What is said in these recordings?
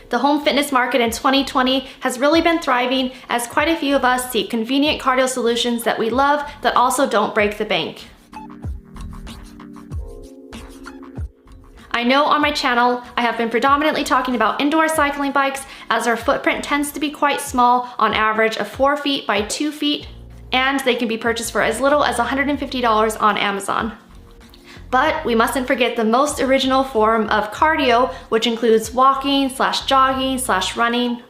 The home fitness market in 2020 has really been thriving as quite a few of us seek convenient cardio solutions that we love that also don't break the bank. I know on my channel I have been predominantly talking about indoor cycling bikes as our footprint tends to be quite small, on average of 4 feet by 2 feet, and they can be purchased for as little as $150 on Amazon. But we mustn't forget the most original form of cardio, which includes walking / jogging / running.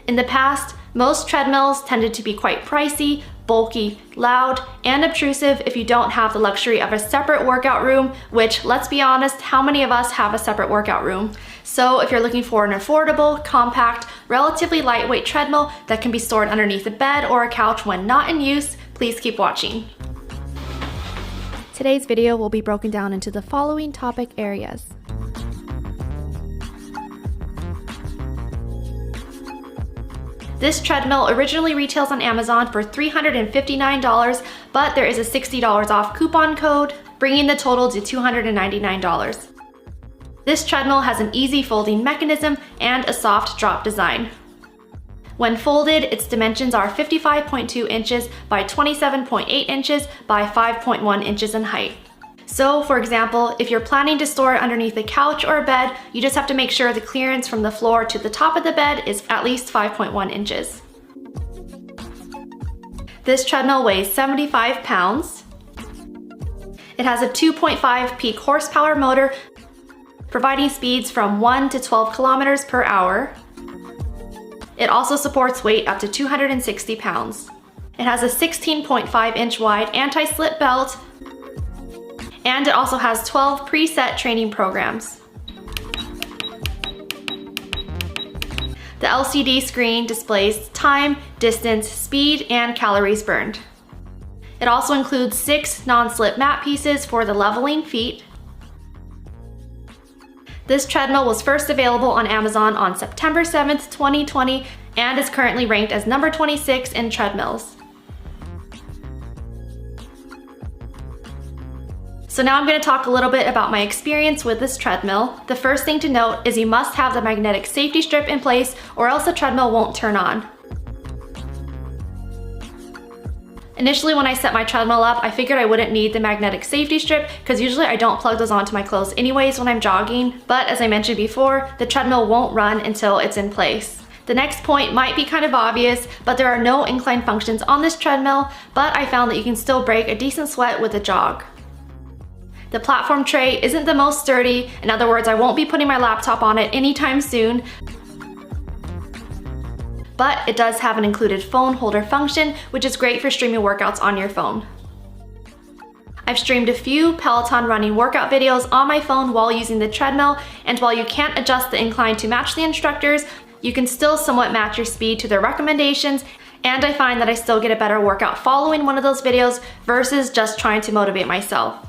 In the past, most treadmills tended to be quite pricey, bulky, loud, and obtrusive if you don't have the luxury of a separate workout room, which, let's be honest, how many of us have a separate workout room? So if you're looking for an affordable, compact, relatively lightweight treadmill that can be stored underneath a bed or a couch when not in use, please keep watching. Today's video will be broken down into the following topic areas. This treadmill originally retails on Amazon for $359, but there is a $60 off coupon code, bringing the total to $299. This treadmill has an easy folding mechanism and a soft drop design. When folded, its dimensions are 55.2 inches by 27.8 inches by 5.1 inches in height. So, for example, if you're planning to store it underneath a couch or a bed, you just have to make sure the clearance from the floor to the top of the bed is at least 5.1 inches. This treadmill weighs 75 pounds. It has a 2.5 peak horsepower motor, providing speeds from 1 to 12 kilometers per hour. It also supports weight up to 260 pounds. It has a 16.5 inch wide anti-slip belt, and it also has 12 preset training programs. The LCD screen displays time, distance, speed, and calories burned. It also includes 6 non-slip mat pieces for the leveling feet. This treadmill was first available on Amazon on September 7th, 2020, and is currently ranked as number 26 in Treadmills. So now I'm going to talk a little bit about my experience with this treadmill. The first thing to note is you must have the magnetic safety strip in place or else the treadmill won't turn on. Initially, when I set my treadmill up, I figured I wouldn't need the magnetic safety strip because usually I don't plug those onto my clothes anyways when I'm jogging. But as I mentioned before, the treadmill won't run until it's in place. The next point might be kind of obvious, but there are no incline functions on this treadmill, but I found that you can still break a decent sweat with a jog. The platform tray isn't the most sturdy. In other words, I won't be putting my laptop on it anytime soon. But it does have an included phone holder function, which is great for streaming workouts on your phone. I've streamed a few Peloton running workout videos on my phone while using the treadmill, and while you can't adjust the incline to match the instructors, you can still somewhat match your speed to their recommendations, and I find that I still get a better workout following one of those videos versus just trying to motivate myself.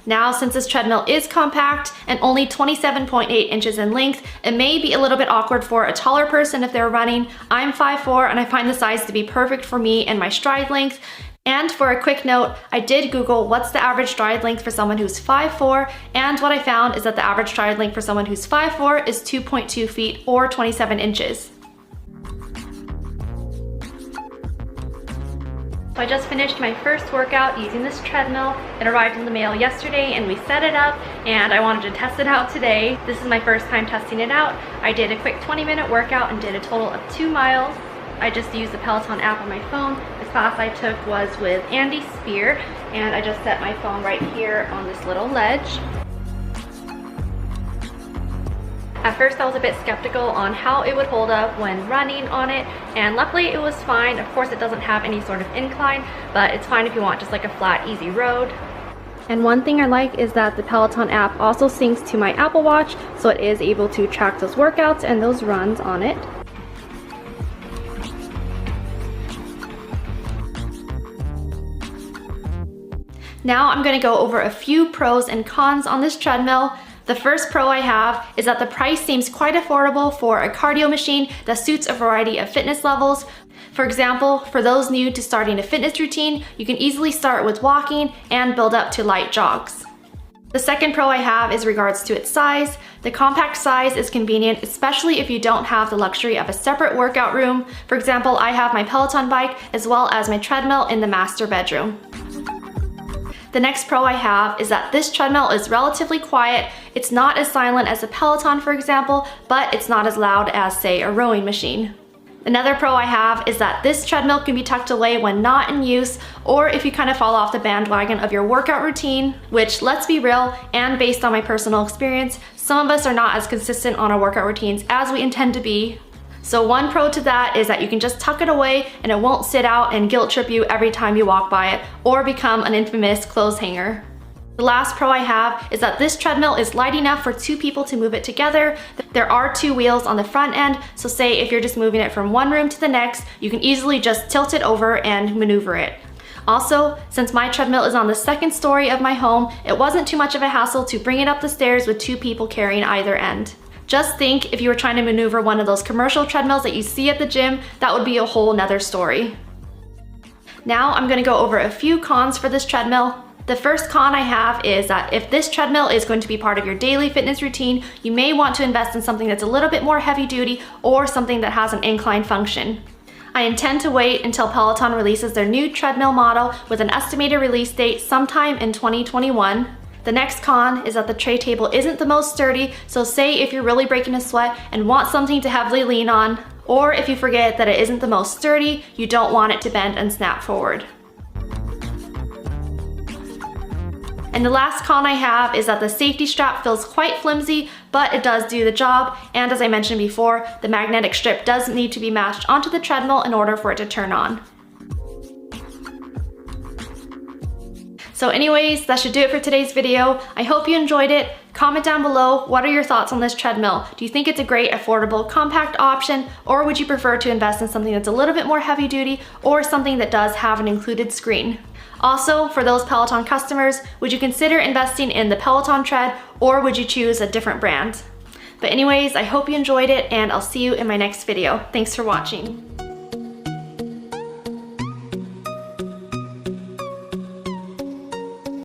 Now, since this treadmill is compact and only 27.8 inches in length, it may be a little bit awkward for a taller person if they're running. I'm 5'4" and I find the size to be perfect for me and my stride length. And for a quick note, I did Google what's the average stride length for someone who's 5'4", and what I found is that the average stride length for someone who's 5'4" is 2.2 feet or 27 inches. So I just finished my first workout using this treadmill. It arrived in the mail yesterday and we set it up, and I wanted to test it out today. This is my first time testing it out. I did a quick 20-minute workout and did a total of 2 miles. I just used the Peloton app on my phone. This class I took was with Andy Spear, and I just set my phone right here on this little ledge. At first I was a bit skeptical on how it would hold up when running on it, and luckily it was fine. Of course it doesn't have any sort of incline, but it's fine if you want just like a flat, easy road. And one thing I like is that the Peloton app also syncs to my Apple Watch, so it is able to track those workouts and those runs on it. Now I'm going to go over a few pros and cons on this treadmill. The first pro I have is that the price seems quite affordable for a cardio machine that suits a variety of fitness levels. For example, for those new to starting a fitness routine, you can easily start with walking and build up to light jogs. The second pro I have is regards to its size. The compact size is convenient, especially if you don't have the luxury of a separate workout room. For example, I have my Peloton bike as well as my treadmill in the master bedroom. The next pro I have is that this treadmill is relatively quiet. It's not as silent as a Peloton, for example, but it's not as loud as, say, a rowing machine. Another pro I have is that this treadmill can be tucked away when not in use, or if you kind of fall off the bandwagon of your workout routine, which, let's be real, and based on my personal experience, some of us are not as consistent on our workout routines as we intend to be. So one pro to that is that you can just tuck it away and it won't sit out and guilt trip you every time you walk by it or become an infamous clothes hanger. The last pro I have is that this treadmill is light enough for 2 people to move it together. There are 2 wheels on the front end, so say if you're just moving it from one room to the next, you can easily just tilt it over and maneuver it. Also, since my treadmill is on the 2nd story of my home, it wasn't too much of a hassle to bring it up the stairs with 2 people carrying either end. Just think if you were trying to maneuver one of those commercial treadmills that you see at the gym, that would be a whole nother story. Now I'm gonna go over a few cons for this treadmill. The first con I have is that if this treadmill is going to be part of your daily fitness routine, you may want to invest in something that's a little bit more heavy duty or something that has an incline function. I intend to wait until Peloton releases their new treadmill model with an estimated release date sometime in 2021. The next con is that the tray table isn't the most sturdy, so say if you're really breaking a sweat and want something to heavily lean on, or if you forget that it isn't the most sturdy, you don't want it to bend and snap forward. And the last con I have is that the safety strap feels quite flimsy, but it does do the job. And as I mentioned before, the magnetic strip does need to be matched onto the treadmill in order for it to turn on. So anyways, that should do it for today's video. I hope you enjoyed it. Comment down below, what are your thoughts on this treadmill? Do you think it's a great, affordable, compact option, or would you prefer to invest in something that's a little bit more heavy duty, or something that does have an included screen? Also, for those Peloton customers, would you consider investing in the Peloton Tread, or would you choose a different brand? But anyways, I hope you enjoyed it, and I'll see you in my next video. Thanks for watching.